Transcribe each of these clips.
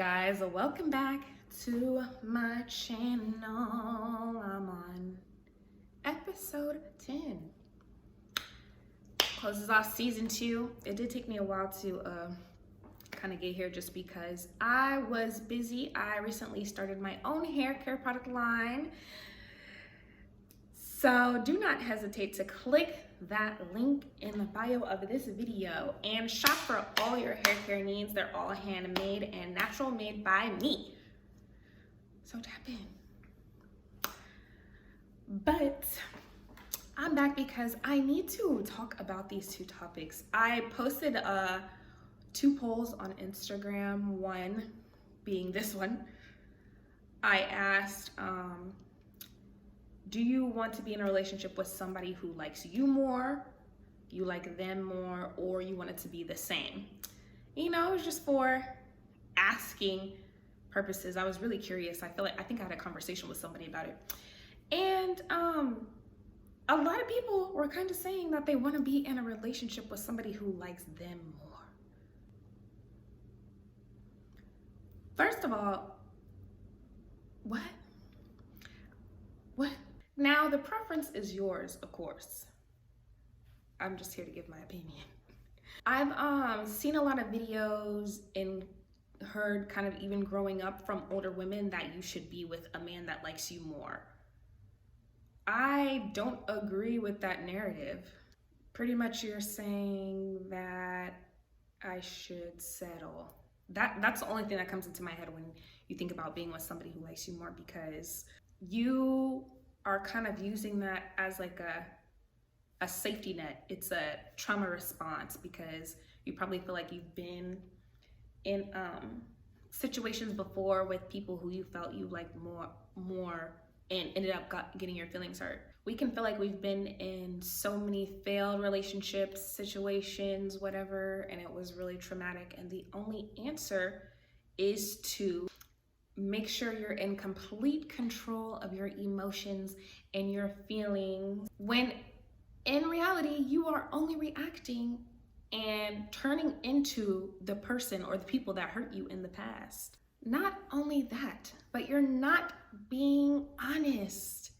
guys, welcome back to my channel. I'm on episode 10. Closes off season 2. It did take me a while to kind of get here just because I was busy. I recently started my own hair care product line. So do not hesitate to click that link in the bio of this video and shop for all your hair care needs. They're all handmade and natural, made by me. So tap in. But I'm back because I need to talk about these two topics. I posted 2 polls on Instagram, one being this one. I asked, do you want to be in a relationship with somebody who likes you more, you like them more, or you want it to be the same? You know, it was just for asking purposes. I was really curious. I think I had a conversation with somebody about it. And a lot of people were kind of saying that they want to be in a relationship with somebody who likes them more. First of all, what? Now, the preference is yours, of course. I'm just here to give my opinion. I've seen a lot of videos and heard kind of even growing up from older women that you should be with a man that likes you more. I don't agree with that narrative. Pretty much you're saying that I should settle. That's the only thing that comes into my head when you think about being with somebody who likes you more, because you are kind of using that as like a safety net. It's a trauma response because you probably feel like you've been in situations before with people who you felt you liked more and ended up getting your feelings hurt. We can feel like we've been in so many failed relationships, situations, whatever, and it was really traumatic. And the only answer is to make sure you're in complete control of your emotions and your feelings, when in reality, you are only reacting and turning into the person or the people that hurt you in the past. Not only that, but you're not being honest.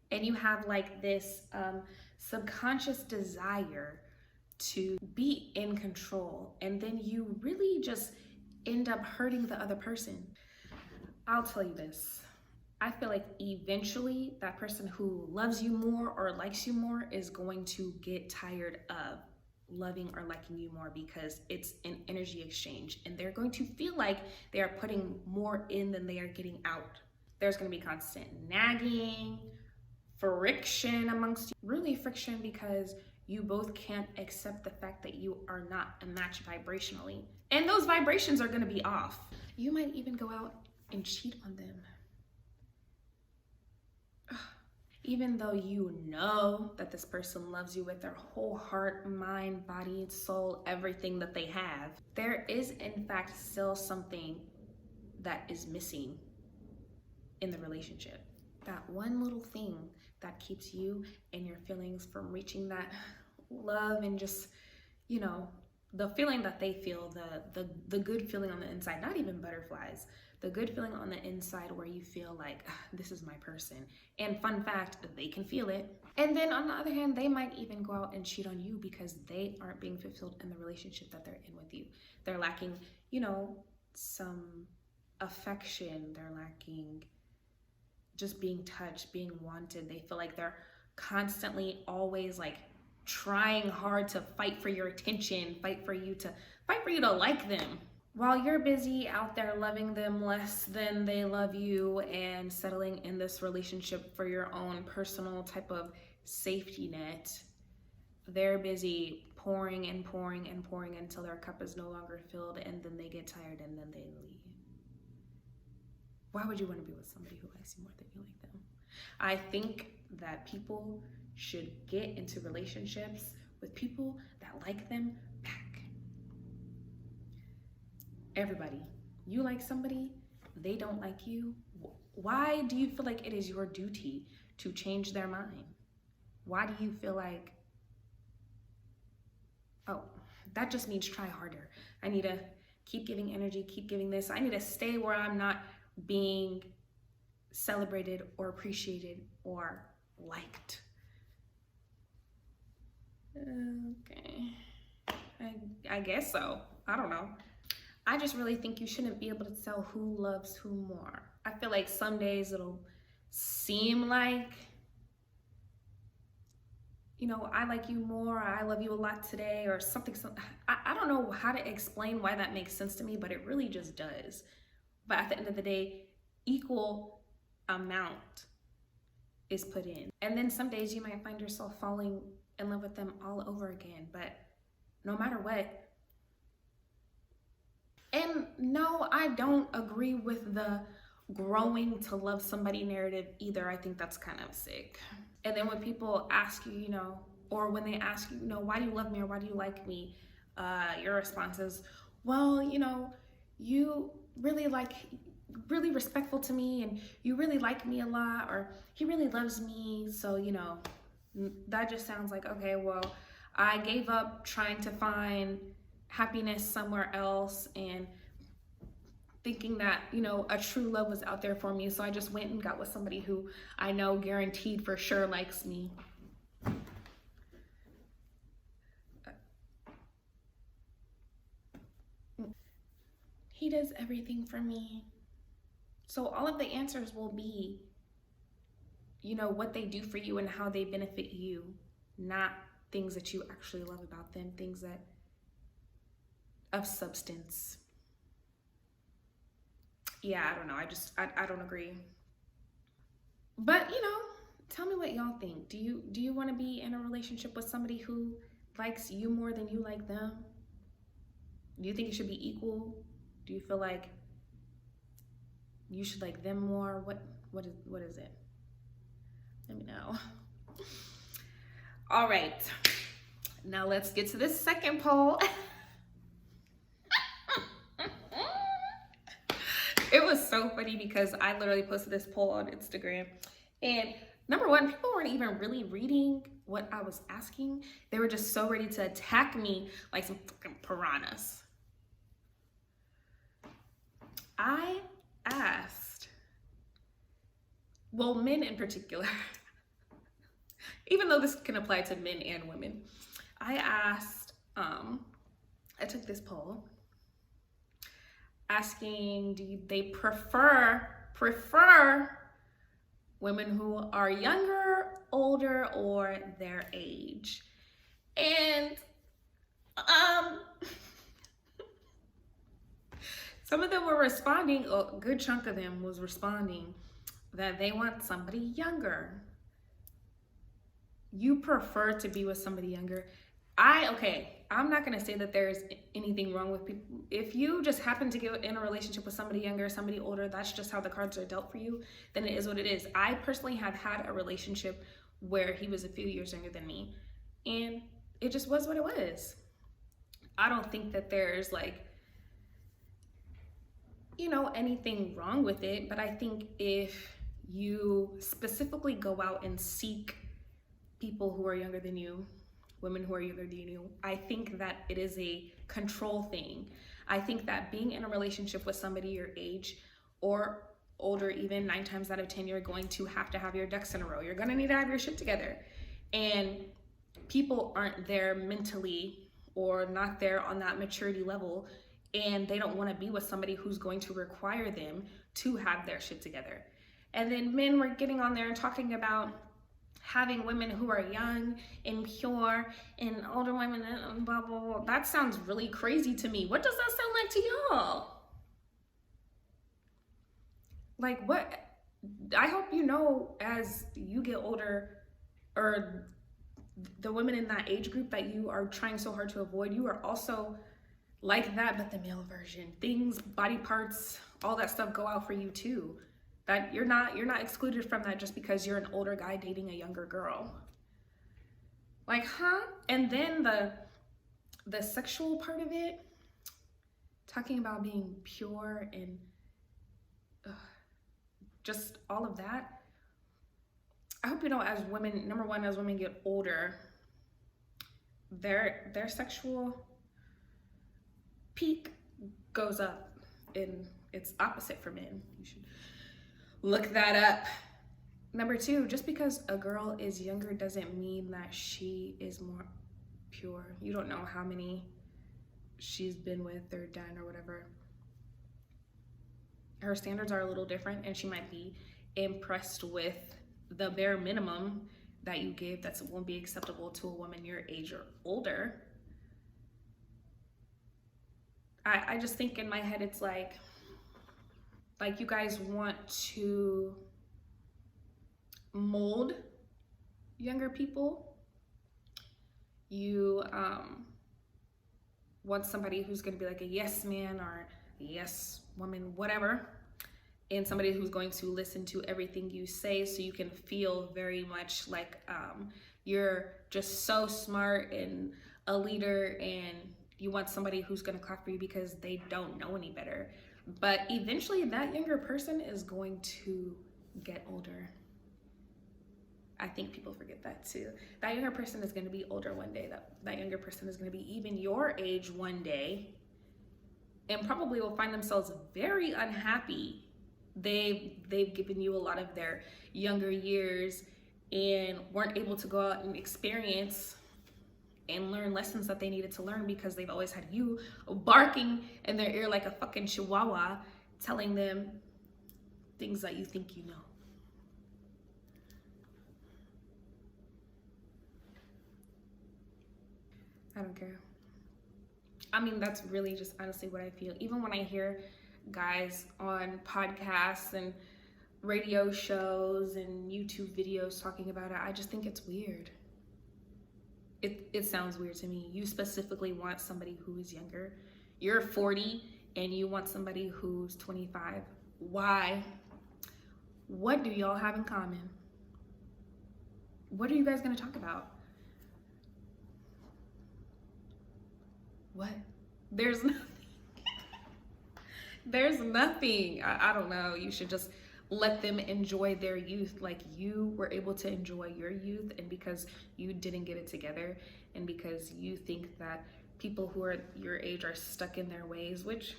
And you have like this subconscious desire to be in control. And then you really just end up hurting the other person. I'll tell you this. I feel like eventually that person who loves you more or likes you more is going to get tired of loving or liking you more, because it's an energy exchange and they're going to feel like they are putting more in than they are getting out. There's going to be constant nagging, friction amongst you. Really friction, because you both can't accept the fact that you are not a match vibrationally. And those vibrations are going to be off. You might even go out and cheat on them. Even though you know that this person loves you with their whole heart, mind, body, soul, everything that they have, there is in fact still something that is missing in the relationship. That one little thing that keeps you and your feelings from reaching that love and just, you know, the feeling that they feel, the good feeling on the inside, not even butterflies, the good feeling on the inside where you feel like, this is my person. And fun fact, they can feel it. And then on the other hand, they might even go out and cheat on you because they aren't being fulfilled in the relationship that they're in with you. They're lacking, you know, some affection. They're lacking just being touched, being wanted. They feel like they're constantly always like trying hard to fight for your attention, fight for you to like them, while you're busy out there loving them less than they love you and settling in this relationship for your own personal type of safety net. They're busy pouring and pouring and pouring until their cup is no longer filled, and then they get tired and then they leave. Why would you want to be with somebody who likes you more than you like them? I think that people should get into relationships with people that like them back. Everybody, you like somebody, they don't like you. Why do you feel like it is your duty to change their mind? Why do you feel like, oh, that just means try harder. I need to keep giving energy, keep giving this. I need to stay where I'm not being celebrated or appreciated or liked. Okay, I guess so. I don't know. I just really think you shouldn't be able to tell who loves who more. I feel like some days it'll seem like, you know, I like you more, or I love you a lot today, or something. I don't know how to explain why that makes sense to me, but it really just does. But at the end of the day, equal amount is put in. And then some days you might find yourself falling in love with them all over again. But no matter what, and no, I don't agree with the growing to love somebody narrative either. I think that's kind of sick. And then when people ask you, you know, or when they ask you, you know, why do you love me or why do you like me? Your response is, well, you know, you really respectful to me and you really like me a lot, or he really loves me. So, you know, that just sounds like, okay, well, I gave up trying to find happiness somewhere else and thinking that, you know, a true love was out there for me. So I just went and got with somebody who I know guaranteed for sure likes me. He does everything for me. So all of the answers will be, you know, what they do for you and how they benefit you, not things that you actually love about them, things that of substance. Yeah, I don't know. I don't agree. But, you know, tell me what y'all think. Do you want to be in a relationship with somebody who likes you more than you like them? Do you think it should be equal? Do you feel like you should like them more? What is it? Let me know. All right. Now let's get to this second poll. It was so funny because I literally posted this poll on Instagram. And number one, people weren't even really reading what I was asking. They were just so ready to attack me like some fucking piranhas. I asked, well, men in particular, even though this can apply to men and women, I asked, I took this poll asking, do they prefer women who are younger, older, or their age? And some of them were responding, a good chunk of them was responding that they want somebody younger. You prefer to be with somebody younger. I'm not gonna say that there's anything wrong with people. If you just happen to get in a relationship with somebody younger, somebody older, that's just how the cards are dealt for you, then it is what it is. I personally have had a relationship where he was a few years younger than me, and it just was what it was. I don't think that there's like, you know, anything wrong with it, but I think if you specifically go out and seek people who are younger than you, women who are younger than you, I think that it is a control thing. I think that being in a relationship with somebody your age or older, even 9 times out of 10, you're going to have your ducks in a row. You're gonna need to have your shit together. And people aren't there mentally or not there on that maturity level, and they don't wanna be with somebody who's going to require them to have their shit together. And then men were getting on there and talking about having women who are young and pure and older women and blah, blah, blah. That sounds really crazy to me. What does that sound like to y'all? Like what? I hope you know as you get older, or the women in that age group that you are trying so hard to avoid, you are also like that, but the male version. Things, body parts, all that stuff go out for you too. That you're not excluded from that just because you're an older guy dating a younger girl. Like, huh? And then the sexual part of it, talking about being pure and just all of that. I hope you know, as women, number one, as women get older, their sexual peak goes up, and it's opposite for men. You should look that up. Number two, just because a girl is younger doesn't mean that she is more pure. You don't know how many she's been with or done or whatever. Her standards are a little different, and she might be impressed with the bare minimum that you give that won't be acceptable to a woman your age or older. I just think in my head, it's like you guys want to mold younger people. You want somebody who's going to be like a yes man or a yes woman, whatever, and somebody who's going to listen to everything you say, so you can feel very much like you're just so smart and a leader, and you want somebody who's going to clap for you because they don't know any better. But eventually that younger person is going to get older. I think people forget that too. That younger person is going to be older one day. That younger person is going to be even your age one day, and probably will find themselves very unhappy. They've given you a lot of their younger years and weren't able to go out and experience and learn lessons that they needed to learn because they've always had you barking in their ear like a fucking chihuahua, telling them things that you think you know. I don't care. I mean, that's really just honestly what I feel. Even when I hear guys on podcasts and radio shows and YouTube videos talking about it, I just think it's weird. It sounds weird to me. You specifically want somebody who is younger. You're 40 and you want somebody who's 25. Why? What do y'all have in common? What are you guys going to talk about? What? There's nothing. There's nothing. I don't know. You should just let them enjoy their youth like you were able to enjoy your youth, and because you didn't get it together, and because you think that people who are your age are stuck in their ways, which,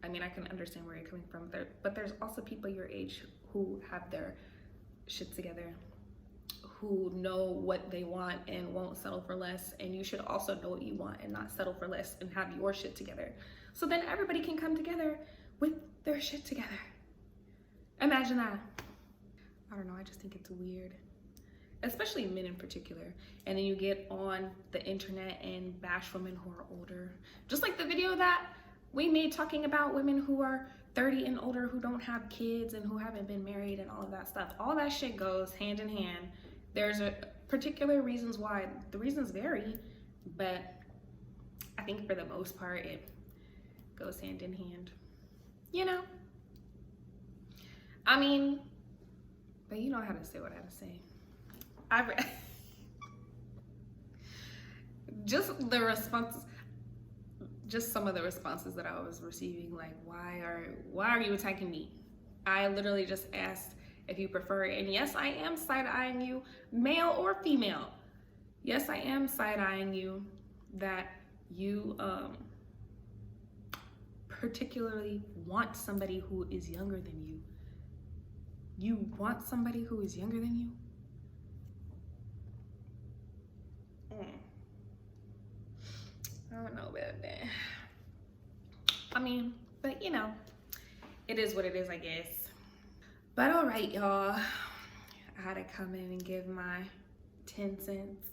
I mean, I can understand where you're coming from there, but there's also people your age who have their shit together, who know what they want and won't settle for less. And you should also know what you want and not settle for less and have your shit together. So then everybody can come together with their shit together. Imagine that. I don't know, I just think it's weird. Especially men in particular. And then you get on the internet and bash women who are older. Just like the video that we made talking about women who are 30 and older, who don't have kids and who haven't been married and all of that stuff. All that shit goes hand in hand. There's a particular reasons why. The reasons vary, but I think for the most part, it goes hand in hand. You know? I mean, but you know how to say what I have to say. Just the responses, just some of the responses that I was receiving, like, why are you attacking me? I literally just asked if you prefer it. And yes, I am side-eyeing you, male or female. Yes, I am side-eyeing you, that you particularly want somebody who is younger than you. You want somebody who is younger than you? I don't know about that. I mean, but you know, it is what it is, I guess. But all right, y'all. I had to come in and give my 10 cents.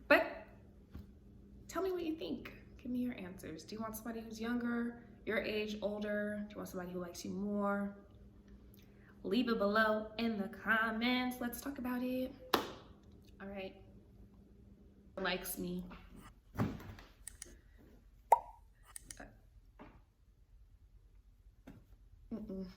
But tell me what you think. Give me your answers. Do you want somebody who's younger, your age, older? Do you want somebody who likes you more? Leave it below in the comments. Let's talk about it. All right. Likes me.